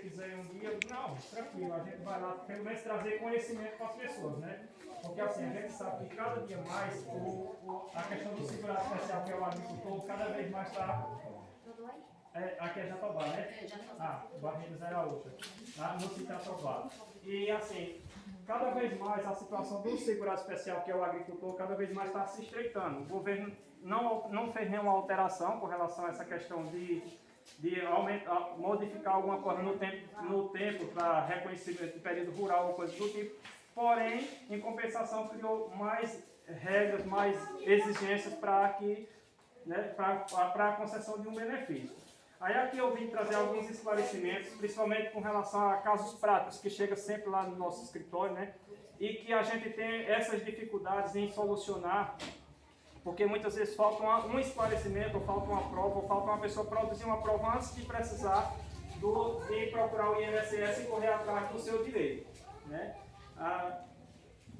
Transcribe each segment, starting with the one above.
quiser um dia, não, tranquilo, a gente vai lá pelo menos trazer conhecimento para as pessoas, né? Porque assim, a gente sabe que cada dia mais a questão do segurado especial, que é o agricultor, cada vez mais está. Aqui é Jatobá, né? Barreiras era outra. No sítio Jatobá. E assim, cada vez mais a situação do segurado especial, que é o agricultor, cada vez mais está se estreitando. O governo não fez nenhuma alteração com relação a essa questão de modificar alguma coisa no tempo para reconhecimento do período rural ou coisa do tipo. Porém, em compensação, criou mais regras, mais exigências para a concessão de um benefício. Aí aqui eu vim trazer alguns esclarecimentos, principalmente com relação a casos práticos, que chega sempre lá no nosso escritório, né? E que a gente tem essas dificuldades em solucionar, porque muitas vezes falta um esclarecimento, ou falta uma prova, ou falta uma pessoa produzir uma prova antes de precisar de procurar o INSS e correr atrás do seu direito, né?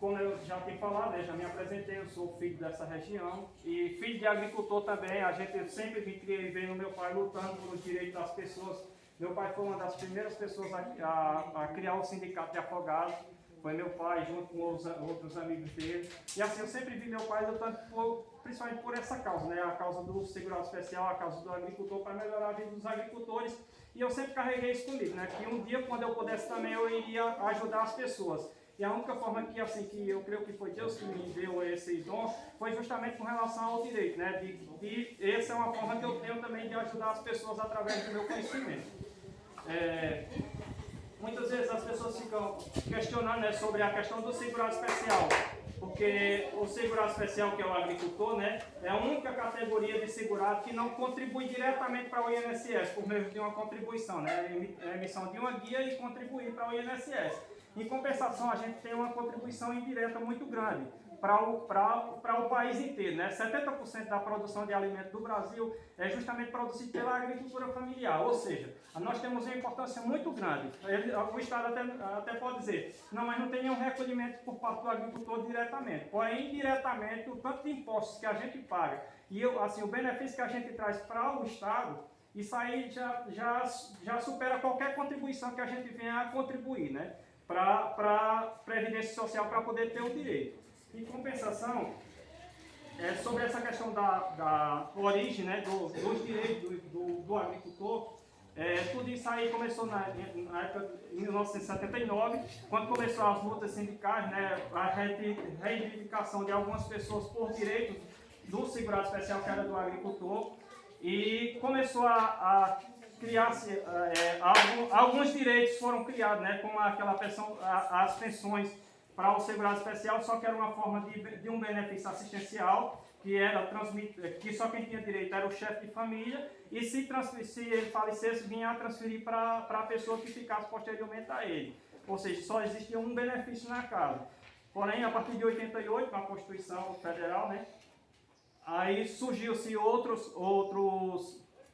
Como eu já tinha falado, eu já me apresentei, eu sou filho dessa região e filho de agricultor também. A gente sempre criei vendo meu pai lutando pelos direitos das pessoas. Meu pai foi uma das primeiras pessoas a criar o sindicato de afogados. Foi meu pai junto com os outros amigos dele. E assim, eu sempre vi meu pai lutando principalmente por essa causa, né? A causa do segurado especial, a causa do agricultor, para melhorar a vida dos agricultores. E eu sempre carreguei isso comigo, né? Que um dia, quando eu pudesse também, eu iria ajudar as pessoas. E a única forma que eu creio que foi Deus que me deu esse dom, foi justamente com relação ao direito, né? Essa é uma forma que eu tenho também de ajudar as pessoas através do meu conhecimento. Muitas vezes as pessoas ficam questionando, né, sobre a questão do segurado especial, porque o segurado especial, que é o agricultor, né, é a única categoria de segurado que não contribui diretamente para o INSS, por meio de uma contribuição, né, a emissão de uma guia e contribuir para o INSS. Em compensação, a gente tem uma contribuição indireta muito grande para o país inteiro, né? 70% da produção de alimentos do Brasil é justamente produzido pela agricultura familiar, ou seja, nós temos uma importância muito grande. O Estado até pode dizer, não, mas não tem nenhum recolhimento por parte do agricultor diretamente. Porém, indiretamente, o tanto de impostos que a gente paga e assim, o benefício que a gente traz para o Estado, isso aí já supera qualquer contribuição que a gente venha a contribuir, né? Para a Previdência Social, para poder ter o direito. Em compensação, sobre essa questão da origem, né, dos direitos do agricultor, tudo isso aí começou na época de 1979, quando começou as lutas sindicais, né, a reivindicação de algumas pessoas por direitos do segurado especial, que era do agricultor, e começou a criar-se, alguns direitos foram criados, né, como as pensões para o segurado especial, só que era uma forma de um benefício assistencial, que só quem tinha direito era o chefe de família, e se ele falecesse, vinha a transferir para a pessoa que ficasse posteriormente a ele. Ou seja, só existia um benefício na casa. Porém, a partir de 88, com a Constituição Federal, né, aí surgiu-se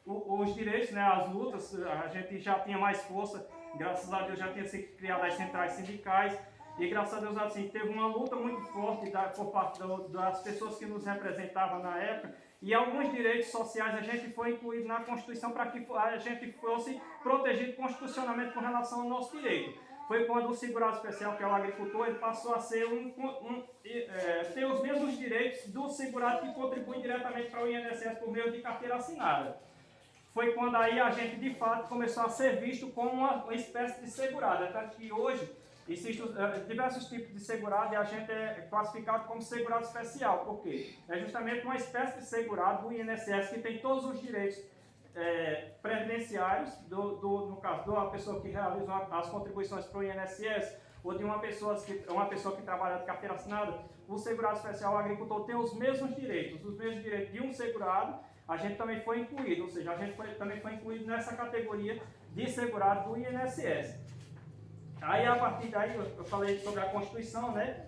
os direitos, né, as lutas, a gente já tinha mais força, graças a Deus já tinha sido criadas as centrais sindicais, e graças a Deus assim, teve uma luta muito forte por parte das pessoas que nos representavam na época, e alguns direitos sociais a gente foi incluído na Constituição para que a gente fosse protegido constitucionalmente com relação ao nosso direito. Foi quando o segurado especial, que é o agricultor, ele passou a ser ter os mesmos direitos do segurado que contribui diretamente para o INSS por meio de carteira assinada. Foi quando aí a gente, de fato, começou a ser visto como uma espécie de segurado. Tanto que hoje existem diversos tipos de segurado e a gente é classificado como segurado especial. Por quê? É justamente uma espécie de segurado do INSS que tem todos os direitos previdenciários, no caso, de uma pessoa que realiza as contribuições para o INSS, ou de uma pessoa que trabalha de carteira assinada. O segurado especial, o agricultor, tem os mesmos direitos de um segurado. A gente também foi incluído, ou seja, a gente também foi incluído nessa categoria de segurado do INSS. Aí, a partir daí, eu falei sobre a Constituição, né?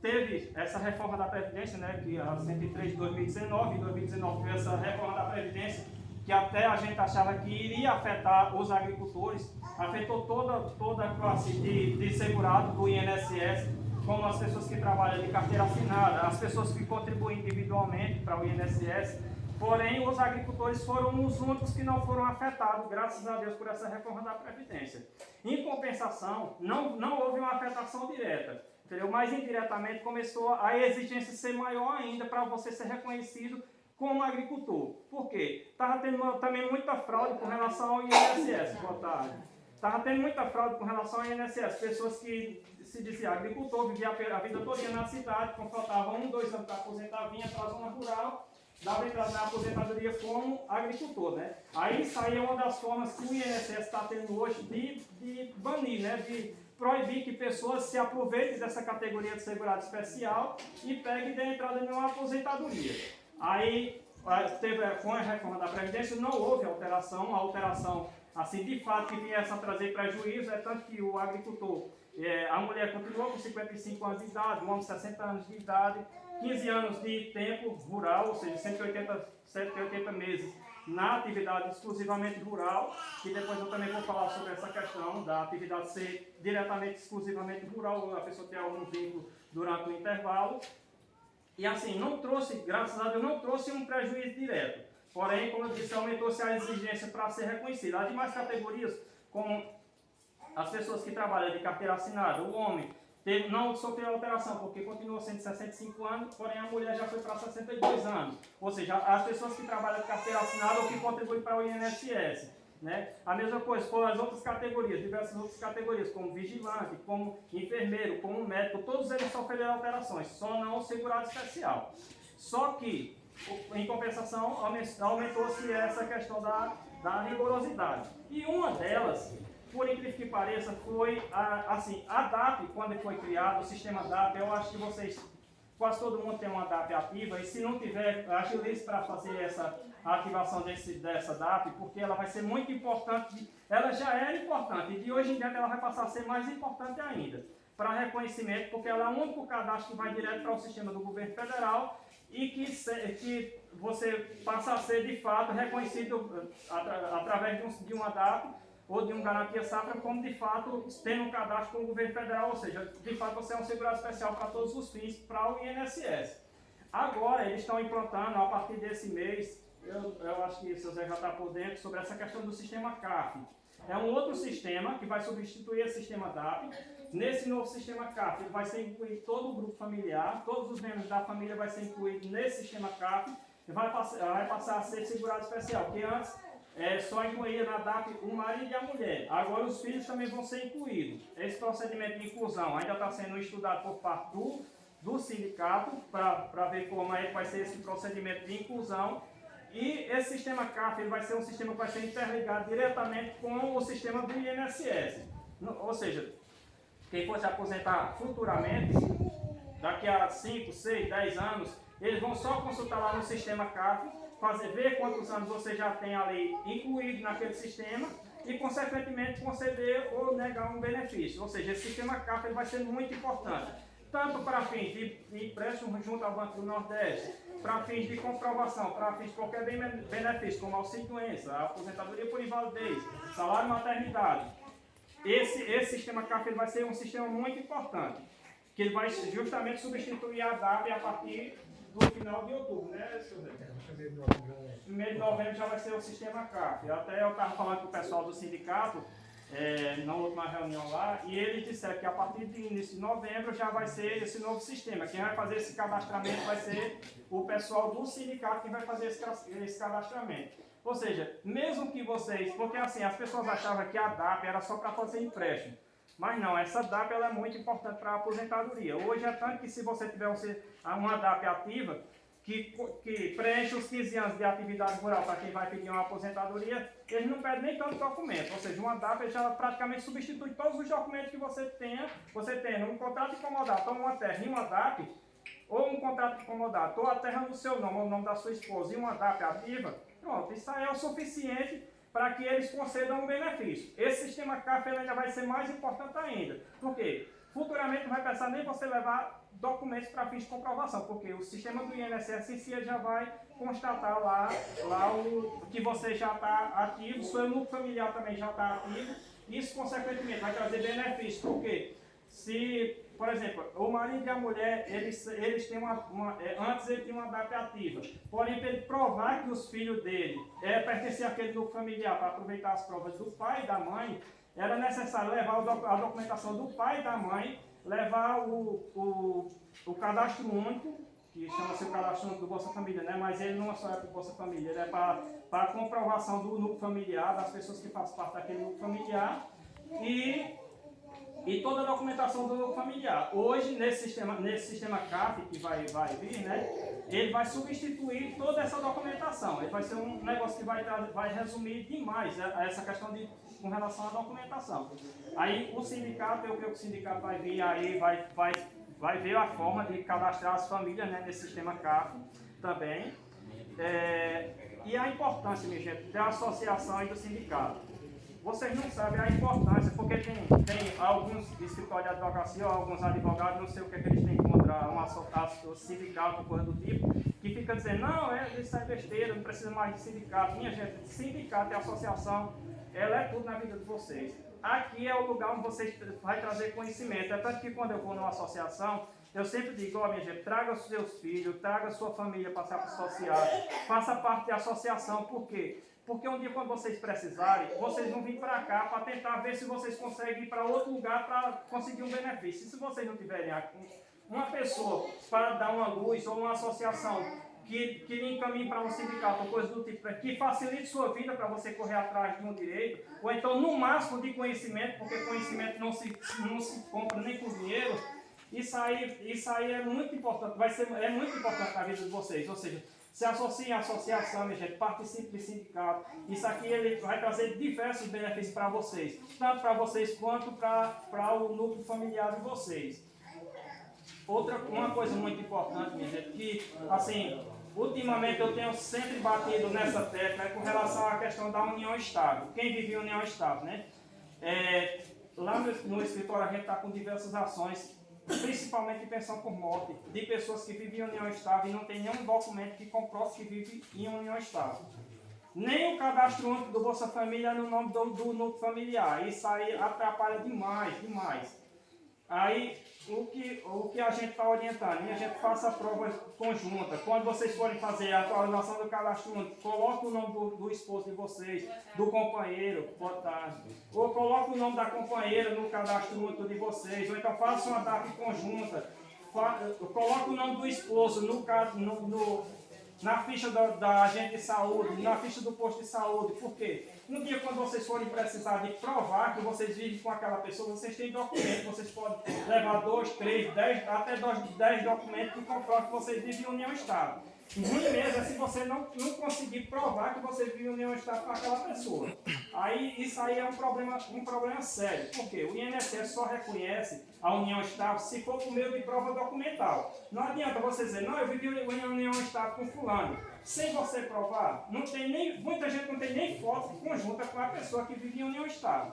Teve essa reforma da Previdência, né? Que a 103 de 2019, em 2019 teve essa reforma da Previdência, que até a gente achava que iria afetar os agricultores, afetou toda a classe de segurado do INSS, como as pessoas que trabalham de carteira assinada, as pessoas que contribuem individualmente para o INSS, Porém, os agricultores foram os únicos que não foram afetados, graças a Deus, por essa reforma da Previdência. Em compensação, não houve uma afetação direta, entendeu? Mas indiretamente começou a exigência ser maior ainda para você ser reconhecido como agricultor. Por quê? Estava tendo também muita fraude com relação ao INSS. Boa tarde. Estava tendo muita fraude com relação ao INSS. Pessoas que se diziam agricultor, vivia a vida toda na cidade, quando faltava 1, 2 anos para aposentar, vinha para a zona rural, dava entrada na aposentadoria como agricultor, né? Aí isso aí é uma das formas que o INSS está tendo hoje de banir, né? De proibir que pessoas se aproveitem dessa categoria de segurado especial e peguem e dêem entrada em uma aposentadoria. Aí, com a reforma da Previdência, não houve alteração, a alteração, assim, de fato, que viesse a trazer prejuízo, é tanto que o agricultor, a mulher continuou com 55 anos de idade, o homem 60 anos de idade, 15 anos de tempo rural, ou seja, 180 meses na atividade exclusivamente rural, e depois eu também vou falar sobre essa questão da atividade ser diretamente, exclusivamente rural, a pessoa ter algum vínculo durante o intervalo. E assim, não trouxe, graças a Deus, não trouxe um prejuízo direto. Porém, como eu disse, aumentou-se a exigência para ser reconhecida. As demais categorias, como as pessoas que trabalham de carteira assinada, o homem, não sofreu alteração, porque continuou sendo 65 anos, porém a mulher já foi para 62 anos. Ou seja, as pessoas que trabalham de carteira assinada ou que contribuem para o INSS. Né? A mesma coisa foram as outras categorias, diversas outras categorias, como vigilante, como enfermeiro, como médico, todos eles sofreram alterações, só não o segurado especial. Só que, em compensação, aumentou-se essa questão da rigorosidade. E uma delas, por incrível que pareça, foi a DAP, quando foi criado, o sistema DAP. Eu acho que vocês, quase todo mundo tem uma DAP ativa, e se não tiver, agilize para fazer a ativação dessa DAP, porque ela vai ser muito importante, ela já era importante, e de hoje em diante ela vai passar a ser mais importante ainda, para reconhecimento, porque ela é o único cadastro que vai direto para o sistema do governo federal, e que você passa a ser de fato reconhecido através de uma DAP, ou de um Garantia Safra, como de fato tendo um cadastro com o governo federal, ou seja, de fato você é um segurado especial para todos os fins, para o INSS. Agora eles estão implantando, a partir desse mês, eu acho que o seu Zé já está por dentro, sobre essa questão do sistema CAF. É um outro sistema que vai substituir o sistema DAP. Nesse novo sistema CAF, vai ser incluído todo o grupo familiar, todos os membros da família vai ser incluído nesse sistema CAF, e vai passar a ser segurado especial, que antes só incluía na DAP o marido e a mulher. Agora os filhos também vão ser incluídos. Esse procedimento de inclusão ainda está sendo estudado por parte do sindicato, para ver como é que vai ser esse procedimento de inclusão. E esse sistema CAF ele vai ser um sistema que vai ser interligado diretamente com o sistema do INSS. Ou seja, quem for se aposentar futuramente, daqui a 5, 6, 10 anos, eles vão só consultar lá no sistema CAF, ver quantos anos você já tem ali incluído naquele sistema e, consequentemente, conceder ou negar um benefício. Ou seja, esse sistema CAF ele vai ser muito importante, tanto para fins de empréstimo junto ao Banco do Nordeste, para fins de comprovação, para fins de qualquer benefício, como auxílio-doença, aposentadoria por invalidez, salário maternidade. Esse sistema CAF ele vai ser um sistema muito importante, que ele vai justamente substituir a DAP a partir do final de outubro, né, senhor Zé? No mês de novembro já vai ser o sistema CAF. Até eu estava falando com o pessoal do sindicato, na última reunião lá, e eles disseram que a partir do início de novembro já vai ser esse novo sistema. Quem vai fazer esse cadastramento vai ser o pessoal do sindicato que vai fazer esse cadastramento. Ou seja, mesmo que vocês... Porque assim, as pessoas achavam que a DAP era só para fazer empréstimo. Mas não, essa DAP ela é muito importante para a aposentadoria. Hoje é tanto que se você tiver uma DAP ativa, que preenche os 15 anos de atividade rural para quem vai pedir uma aposentadoria, eles não pedem nem tanto documento. Ou seja, uma DAP já praticamente substitui todos os documentos que você tem um contrato de comodato, ou uma terra e uma DAP, ou um contrato de comodato, ou a terra no seu nome, ou no nome da sua esposa, e uma DAP ativa, pronto, isso aí é o suficiente para que eles concedam um benefício. Esse sistema CAF ainda vai ser mais importante ainda. Por quê? Futuramente não vai precisar nem você levar documentos para fins de comprovação, porque o sistema do INSS em si já vai constatar lá o que você já está ativo, seu núcleo familiar também já está ativo. Isso, consequentemente, vai trazer benefício. Por quê? Se, por exemplo, o marido e a mulher, eles têm antes ele tinha uma data ativa, porém para ele provar que os filhos dele pertenciam àquele grupo familiar, para aproveitar as provas do pai e da mãe, era necessário levar a documentação do pai e da mãe, levar o cadastro único, que chama-se o cadastro único do Bolsa Família, né? Mas ele não é só para o Bolsa Família, ele é para a comprovação do núcleo familiar, das pessoas que fazem parte daquele núcleo familiar, e toda a documentação do núcleo familiar. Hoje, nesse sistema CAF que vai vir, né, ele vai substituir toda essa documentação. Ele vai ser um negócio que vai resumir demais essa questão com relação à documentação. Aí o sindicato, eu creio que o sindicato vai vir aí, vai ver a forma de cadastrar as famílias, né, nesse sistema CAF também. E a importância, minha gente, da associação e do sindicato. Vocês não sabem a importância, porque tem alguns escritórios de advocacia, ou alguns advogados, não sei o que eles têm contra uma associação sindical, coisa do tipo, que fica dizendo, não, isso é besteira, não precisa mais de sindicato. Minha gente, sindicato e associação, ela é tudo na vida de vocês. Aqui é o lugar onde vocês vão trazer conhecimento. É tanto que quando eu vou numa associação, eu sempre digo, minha gente, traga os seus filhos, traga a sua família para se associar, faça parte da associação, por quê? Porque um dia, quando vocês precisarem, vocês vão vir para cá para tentar ver se vocês conseguem ir para outro lugar para conseguir um benefício. E se vocês não tiverem uma pessoa para dar uma luz ou uma associação que lhe encaminhe para um sindicato ou coisa do tipo, que facilite sua vida para você correr atrás de um direito, ou então no máximo de conhecimento, porque conhecimento não se compra nem por dinheiro, isso aí é muito importante, é muito importante na vida de vocês, ou seja, se associem à associação, minha gente, participe do sindicato. Isso aqui ele vai trazer diversos benefícios para vocês, tanto para vocês quanto para o núcleo familiar de vocês. Uma coisa muito importante, minha gente, que, assim, ultimamente eu tenho sempre batido nessa tecla com relação à questão da união estável. Quem vive em união estável, né? Lá no escritório a gente está com diversas ações, principalmente de pensão por morte, de pessoas que vivem em união estável e não tem nenhum documento que comprove que vive em união estável. Nem o cadastro único do Bolsa Família no nome do núcleo familiar. Isso aí atrapalha demais. Aí, o que a gente está orientando? A gente faça a prova conjunta. Quando vocês forem fazer a atualização do cadastro único, coloque o nome do esposo de vocês, do companheiro, boa tarde. Ou coloque o nome da companheira no cadastro único de vocês. Ou então faça uma data conjunta. Coloque o nome do esposo na ficha da agente de saúde, na ficha do posto de saúde. Por quê? Um dia, quando vocês forem precisar de provar que vocês vivem com aquela pessoa, vocês têm documentos, vocês podem levar 2, 3, 10, até 10 documentos que comprovam que vocês vivem em união estável. Ruim mesmo é se você não conseguir provar que você vive em união estável com aquela pessoa. Isso aí é um problema sério. Por quê? O INSS só reconhece a união estável se for por meio de prova documental. Não adianta você dizer, não, eu vivi em união estável com fulano. Sem você provar, muita gente não tem nem foto conjunta com a pessoa que vive em união estável.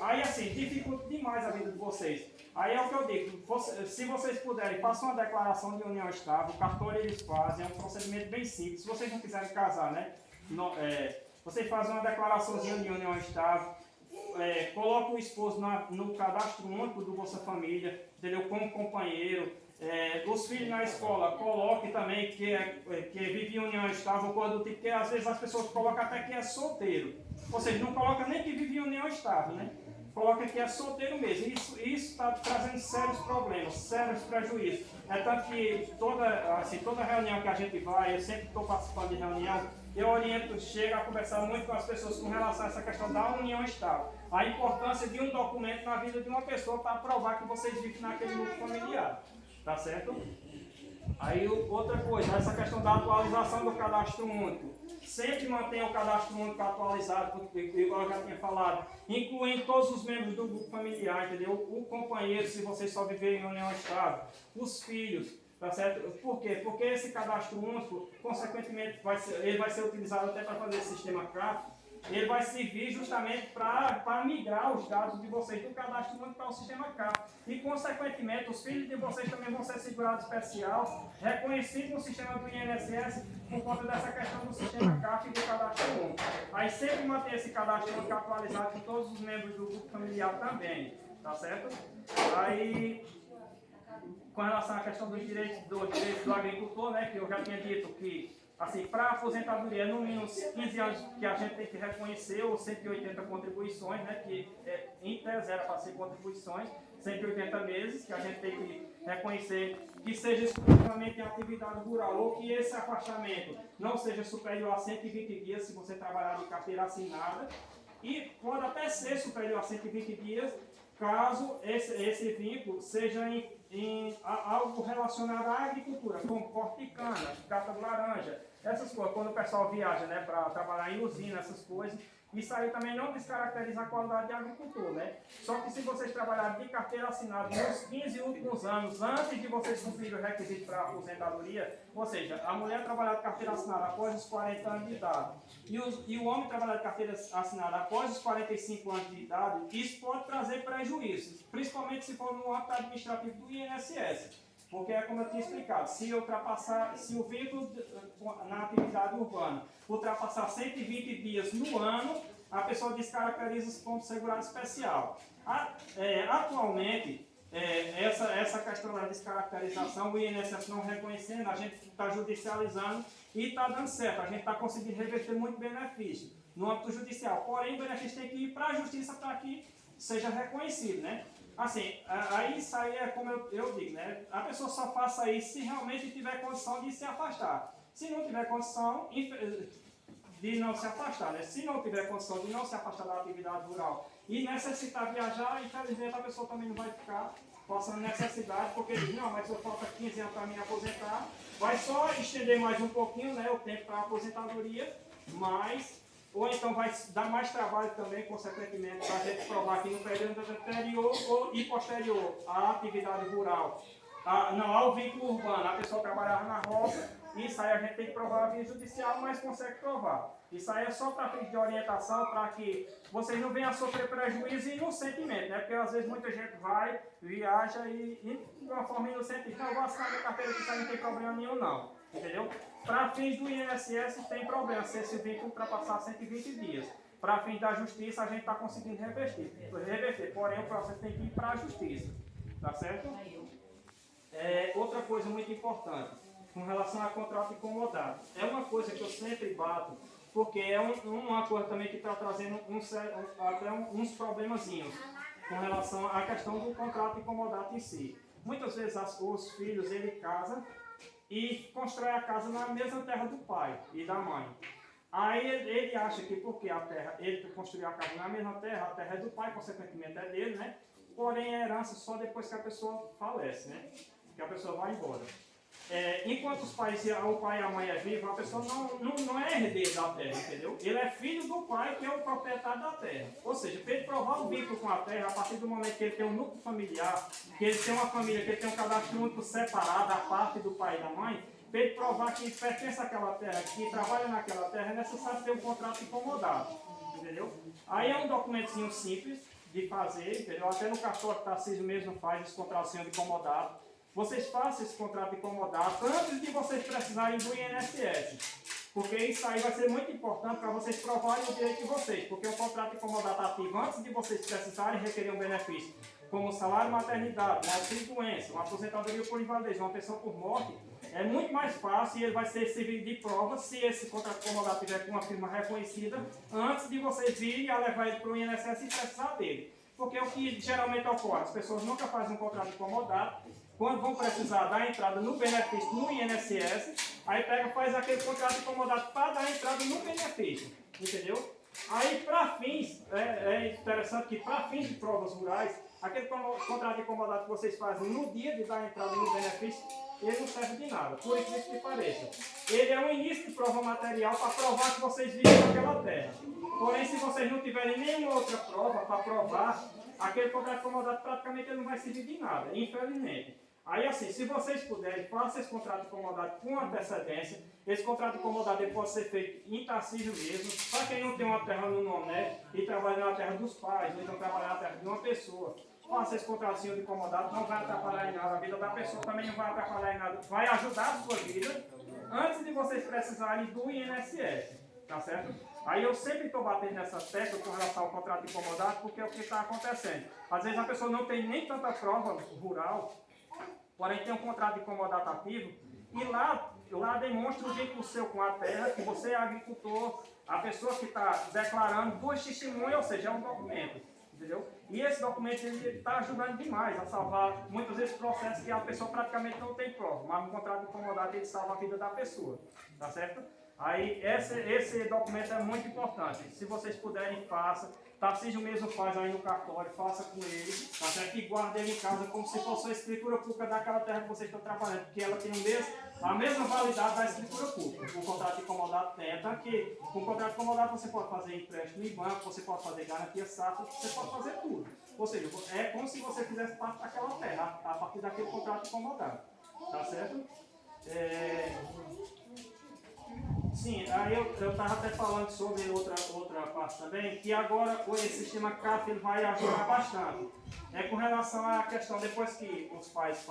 Aí assim, dificulta demais a vida de vocês. Aí é o que eu digo, se vocês puderem, façam uma declaração de união estável, o cartório eles fazem, é um procedimento bem simples. Se vocês não quiserem casar, né, vocês fazem uma declaraçãozinha de união estável, colocam o esposo no cadastro único do Bolsa Família, entendeu, como companheiro. Os filhos na escola, coloque também que vive em união estável, coisa do tipo, porque às vezes as pessoas colocam até que é solteiro. Ou seja, não coloca nem que vive em união estável, né? Coloca que é solteiro mesmo. Isso está trazendo sérios problemas, sérios prejuízos. É tanto que toda reunião que a gente vai, eu sempre estou participando de reunião, eu oriento, chego a conversar muito com as pessoas com relação a essa questão da união estável. A importância de um documento na vida de uma pessoa para provar que vocês vivem naquele núcleo familiar. Tá certo? Aí outra coisa, essa questão da atualização do cadastro único. Sempre mantenha o cadastro único atualizado, porque, igual eu já tinha falado, incluindo todos os membros do grupo familiar, entendeu? O companheiro, se vocês só viverem em união estável, os filhos, tá certo? Por quê? Porque esse cadastro único, consequentemente, ele vai ser utilizado até para fazer esse sistema CAF. Ele vai servir justamente para migrar os dados de vocês do cadastro único para o sistema CAF. E, consequentemente, os filhos de vocês também vão ser segurados especial, reconhecidos no sistema do INSS, por conta dessa questão do sistema CAF e do cadastro único. Aí sempre manter esse cadastro único atualizado com todos os membros do grupo familiar também. tá certo? Aí, com relação à questão dos direitos do agricultor, né, que eu já tinha dito que, assim, para a aposentadoria, no mínimo 15 anos que a gente tem que reconhecer, ou 180 contribuições, né, que em tese era para ser contribuições, 180 meses, que a gente tem que reconhecer que seja exclusivamente em atividade rural, ou que esse afastamento não seja superior a 120 dias, se você trabalhar de carteira assinada, e pode até ser superior a 120 dias, caso esse vínculo seja em algo relacionado à agricultura, como corte de cana, cata de laranja, essas coisas, quando o pessoal viaja, né, para trabalhar em usina, essas coisas, isso aí também não descaracteriza a qualidade de agricultor, né? Só que se vocês trabalharem de carteira assinada nos 15 últimos anos, antes de vocês cumprirem o requisito para a aposentadoria, ou seja, a mulher trabalhar de carteira assinada após os 40 anos de idade e o homem trabalhar de carteira assinada após os 45 anos de idade, isso pode trazer prejuízos, principalmente se for no âmbito administrativo do INSS. Porque é como eu tinha explicado, se o vínculo na atividade urbana ultrapassar 120 dias no ano, a pessoa descaracteriza-se como segurado especial. Atualmente, essa questão da descaracterização, o INSS não reconhecendo, a gente está judicializando e está dando certo, a gente está conseguindo reverter muito benefício no âmbito judicial. Porém, o benefício tem que ir para a justiça para que seja reconhecido, né? Assim, aí isso aí é como eu digo, né? A pessoa só faça isso se realmente tiver condição de se afastar. Se não tiver condição de não se afastar, né? Se não tiver condição de não se afastar da atividade rural e necessitar viajar, infelizmente a pessoa também não vai ficar passando necessidade, porque diz, não, mas só falta 15 anos para me aposentar, vai só estender mais um pouquinho, né, o tempo para a aposentadoria, mas... Ou então vai dar mais trabalho também, consequentemente, para a gente provar que no período anterior e posterior à atividade rural, ao vínculo urbano, a pessoa trabalhava na roça, isso aí a gente tem que provar a via judicial, mas consegue provar. Isso aí é só para fins de orientação, para que vocês não venham a sofrer prejuízo inocentemente, né? Porque às vezes muita gente vai, viaja e de uma forma inocente, não, eu vou assinar minha carteira que isso aí não tem problema nenhum não, entendeu? Para fins do INSS tem problema se esse vínculo ultrapassar 120 dias. Para fins da justiça a gente está conseguindo reverter, porém o processo tem que ir para a justiça, tá certo? Outra coisa muito importante, com relação a contrato incomodado, é uma coisa que eu sempre bato, porque é uma coisa também que está trazendo até uns problemazinhos com relação à questão do contrato incomodado em si. Muitas vezes os filhos, ele casa e constrói a casa na mesma terra do pai e da mãe. Aí ele acha que porque a terra, ele construiu a casa na mesma terra, a terra é do pai, consequentemente é dele, né? Porém é herança só depois que a pessoa falece, né? Que a pessoa vai embora. Enquanto o pai e a mãe é vivo, a pessoa não é herdeiro da terra, entendeu? Ele é filho do pai, que é o proprietário da terra. Ou seja, para ele provar o vínculo com a terra, a partir do momento que ele tem um núcleo familiar, que ele tem uma família, que ele tem um cadastro único separado, a parte do pai e da mãe, para ele provar que pertence àquela terra, que trabalha naquela terra, é necessário ter um contrato incomodado, entendeu? Aí é um documentozinho simples de fazer, entendeu? Até no cartório Tarcísio mesmo faz esse contratinho de incomodado. Vocês façam esse contrato incomodado antes de vocês precisarem do INSS. Porque isso aí vai ser muito importante para vocês provarem o direito de vocês. Porque o contrato incomodado ativo, antes de vocês precisarem requerer um benefício, como salário maternidade, uma auxílio-doença, uma aposentadoria por invalidez, uma pensão por morte, é muito mais fácil e ele vai ser servido de prova se esse contrato incomodado tiver com uma firma reconhecida, antes de vocês virem a levar ele para o INSS e precisar dele. Porque o que geralmente ocorre, as pessoas nunca fazem um contrato incomodado, quando vão precisar dar entrada no benefício no INSS, aí faz aquele contrato incomodado para dar entrada no benefício, entendeu? Aí, para fins, é interessante que para fins de provas rurais, aquele contrato incomodado que vocês fazem no dia de dar entrada no benefício, ele não serve de nada, por incrível que pareça. Ele é um início de prova material para provar que vocês vivem naquela terra. Porém, se vocês não tiverem nenhuma outra prova para provar, aquele contrato incomodado praticamente ele não vai servir de nada, infelizmente. Aí assim, se vocês puderem, façam esse contrato incomodado com antecedência. Esse contrato incomodado ele pode ser feito em Tarcísio mesmo. Para quem não tem uma terra no nome e trabalha na terra dos pais, ou então trabalha na terra de uma pessoa, faça esse contratinho de incomodado, não vai atrapalhar em nada. A vida da pessoa também não vai atrapalhar em nada. Vai ajudar a sua vida antes de vocês precisarem do INSS. tá certo? Aí eu sempre estou batendo nessa tecla com relação ao contrato de comodato, porque é o que está acontecendo. Às vezes a pessoa não tem nem tanta prova rural, porém tem um contrato de comodato ativo, e lá demonstra o vínculo seu com a terra, que você é agricultor, a pessoa que está declarando duas testemunhas, ou seja, é um documento, entendeu? E esse documento está ajudando demais a salvar muitas vezes processos que a pessoa praticamente não tem prova, mas no contrato de comodato ele salva a vida da pessoa, tá certo? Aí esse documento é muito importante. Se vocês puderem, faça. Tarcísio mesmo faz aí no cartório, faça com ele, tá certo? E guarde ele em casa como se fosse a escritura pública daquela terra que vocês estão trabalhando, porque ela tem a mesma validade da escritura pública. O contrato de comodato tem, tanto que com o contrato de comodato você pode fazer empréstimo em banco, você pode fazer garantia safra, você pode fazer tudo. Ou seja, é como se você fizesse parte daquela terra, a partir daquele contrato de comodato, tá certo? Sim, aí eu estava até falando sobre outra parte também, que agora esse sistema CAF ele vai ajudar bastante. É com relação à questão, depois que os pais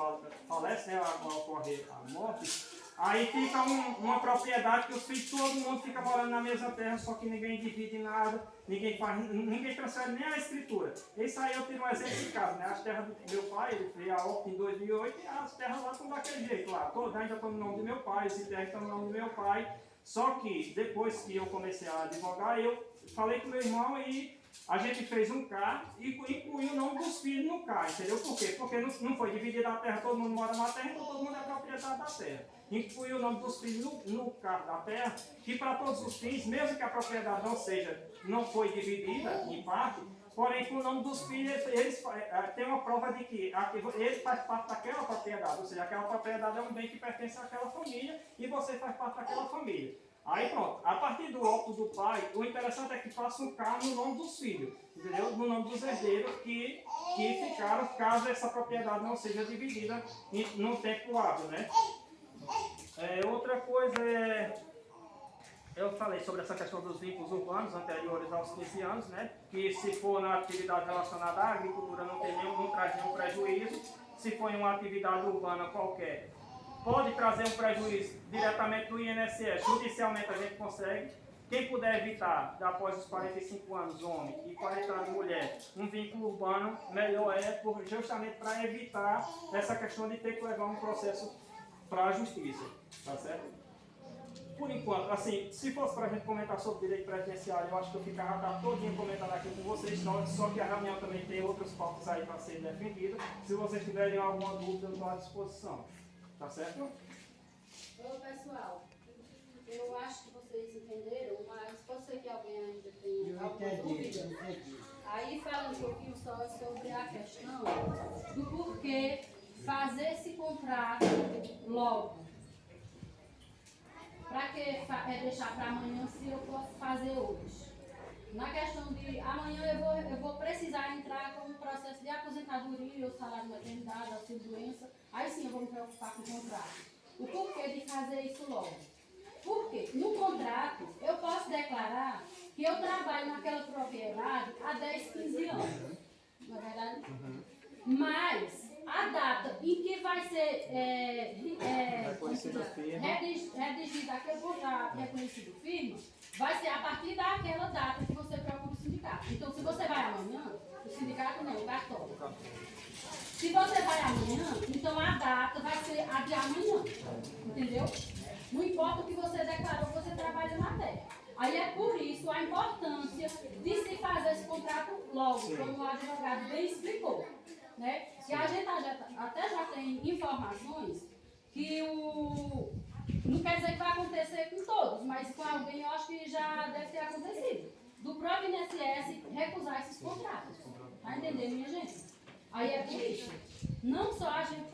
falecem, né, ocorre a morte, aí fica uma propriedade que os filhos, todo mundo fica morando na mesma terra, só que ninguém divide nada, ninguém transfere nem a escritura. Isso aí eu tiro um exemplo de casa, né? As terras do meu pai, ele fez a óbito em 2008, e as terras lá estão daquele jeito lá. Todas ainda estão no nome do meu pai, esse terra está no nome do meu pai. Só que depois que eu comecei a advogar, eu falei com meu irmão e a gente fez um CAR e incluiu o nome dos filhos no CAR, entendeu? Por quê? Porque não foi dividida a terra, todo mundo mora na terra, então todo mundo é proprietário da terra. Incluiu o nome dos filhos no CAR da terra, que para todos os fins, mesmo que a propriedade não foi dividida em parte, porém com o nome dos filhos, eles têm uma prova de que ele faz parte daquela propriedade, ou seja, aquela propriedade é um bem que pertence àquela família e você faz parte daquela família. Aí pronto, a partir do óbito do pai, o interessante é que faça um CAR no nome dos filhos, entendeu? No nome dos herdeiros que ficaram, caso essa propriedade não seja dividida no tempo hábil, né? Outra coisa eu falei sobre essa questão dos vínculos urbanos anteriores aos 15 anos, né? Que se for na atividade relacionada à agricultura não traz nenhum prejuízo. Se for em uma atividade urbana qualquer, pode trazer um prejuízo diretamente do INSS. Judicialmente a gente consegue. Quem puder evitar, após os 45 anos, homem, e 40 anos, mulher, um vínculo urbano, melhor justamente para evitar essa questão de ter que levar um processo para a justiça, tá certo? Por enquanto, assim, se fosse para a gente comentar sobre direito previdenciário, eu acho que eu ficava todinho comentando aqui com vocês, só que a reunião também tem outros pautas aí para serem defendidas. Se vocês tiverem alguma dúvida, eu estou à disposição. Tá certo? Ô pessoal, eu acho que vocês entenderam, mas pode ser que alguém ainda tenha alguma dúvida. Aí falando um pouquinho só sobre a questão do porquê fazer esse contrato logo. Para que deixar para amanhã se eu posso fazer hoje? Na questão de amanhã eu vou precisar entrar com um processo de aposentadoria, ou salário de maternidade, auxílio doença, aí sim eu vou me preocupar com o contrato. O porquê de fazer isso logo? Porque no contrato eu posso declarar que eu trabalho naquela propriedade há 10, 15 anos. Não é verdade? Mas a data em que vai ser redigido aquele contrato reconhecido firme, vai ser a partir daquela data que você procura o sindicato. Então, se você vai amanhã, o sindicato não, o cartório. Se você vai amanhã, então a data vai ser a de amanhã. Entendeu? Não importa o que você declarou, você trabalha na terra. Aí é por isso a importância de se fazer esse contrato logo, como o advogado bem explicou. Né? E a gente até já tem informações que não quer dizer que vai acontecer com todos, mas com alguém eu acho que já deve ter acontecido. Do próprio INSS recusar esses contratos. Tá entendendo, minha gente? Aí é por isso. Não só a gente